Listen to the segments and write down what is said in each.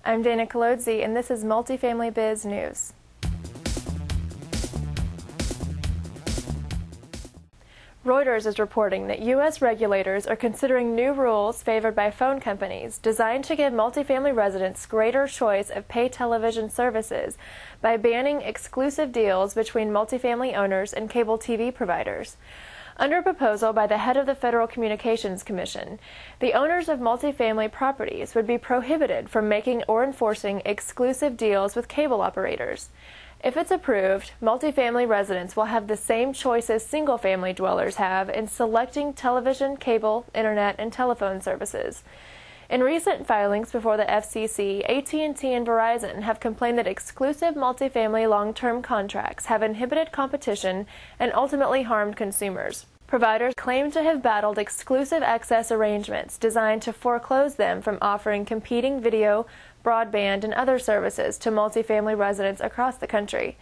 I'm Dana Colodzi, and this is Multifamily Biz News. Reuters is reporting that U.S. regulators are considering new rules favored by phone companies designed to give multifamily residents greater choice of pay television services by banning exclusive deals between multifamily owners and cable TV providers. Under a proposal by the head of the Federal Communications Commission, the owners of multifamily properties would be prohibited from making or enforcing exclusive deals with cable operators. If it's approved, multifamily residents will have the same choices single-family dwellers have in selecting television, cable, internet, and telephone services. In recent filings before the FCC, AT&T and Verizon have complained that exclusive multifamily long-term contracts have inhibited competition and ultimately harmed consumers. Providers claim to have battled exclusive access arrangements designed to foreclose them from offering competing video, broadband, and other services to multifamily residents across the country.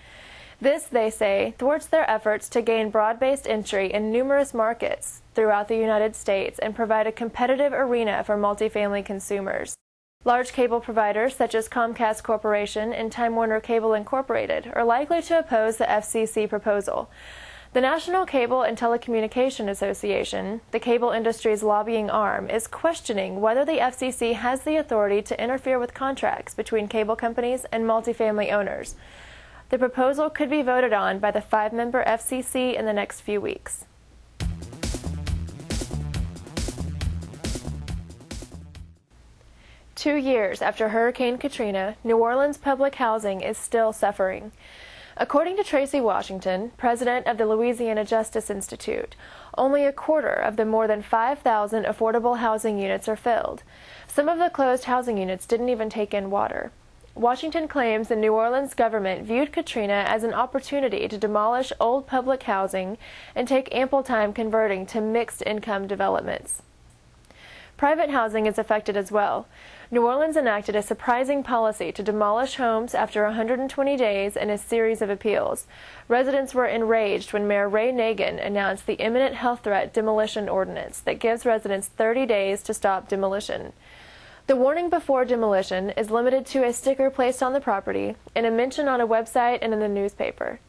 This, they say, thwarts their efforts to gain broad-based entry in numerous markets throughout the United States and provide a competitive arena for multifamily consumers. Large cable providers such as Comcast Corporation and Time Warner Cable Incorporated are likely to oppose the FCC proposal. The National Cable and Telecommunication Association, the cable industry's lobbying arm, is questioning whether the FCC has the authority to interfere with contracts between cable companies and multifamily owners. The proposal could be voted on by the 5-member FCC in the next few weeks. Two years after Hurricane Katrina, New Orleans public housing is still suffering. According to Tracy Washington, president of the Louisiana Justice Institute, only a quarter of the more than 5,000 affordable housing units are filled. Some of the closed housing units didn't even take in water. Washington claims the New Orleans government viewed Katrina as an opportunity to demolish old public housing and take ample time converting to mixed-income developments. Private housing is affected as well. New Orleans enacted a surprising policy to demolish homes after 120 days in a series of appeals. Residents were enraged when Mayor Ray Nagin announced the imminent health threat demolition ordinance that gives residents 30 days to stop demolition. The warning before demolition is limited to a sticker placed on the property and a mention on a website and in the newspaper.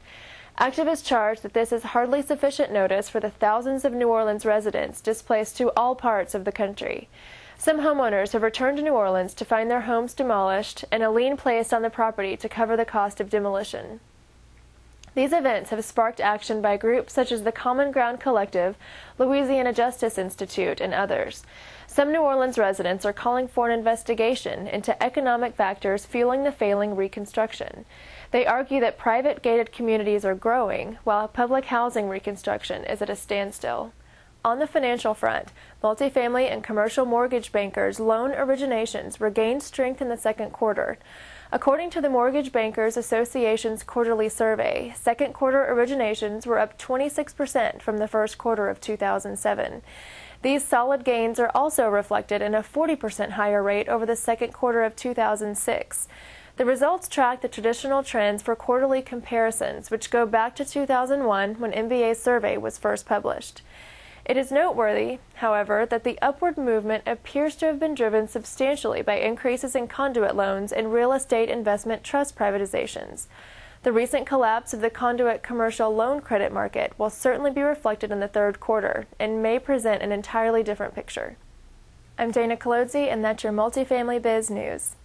Activists charge that this is hardly sufficient notice for the thousands of New Orleans residents displaced to all parts of the country. Some homeowners have returned to New Orleans to find their homes demolished and a lien placed on the property to cover the cost of demolition. These events have sparked action by groups such as the Common Ground Collective, Louisiana Justice Institute, and others. Some New Orleans residents are calling for an investigation into economic factors fueling the failing reconstruction. They argue that private gated communities are growing, while public housing reconstruction is at a standstill. On the financial front, multifamily and commercial mortgage bankers' loan originations regained strength in the second quarter. According to the Mortgage Bankers Association's quarterly survey, second quarter originations were up 26% from the first quarter of 2007. These solid gains are also reflected in a 40% higher rate over the second quarter of 2006. The results track the traditional trends for quarterly comparisons, which go back to 2001 when MBA's survey was first published. It is noteworthy, however, that the upward movement appears to have been driven substantially by increases in conduit loans and real estate investment trust privatizations. The recent collapse of the conduit commercial loan credit market will certainly be reflected in the third quarter and may present an entirely different picture. I'm Dana Colodzi, and that's your Multifamily Biz News.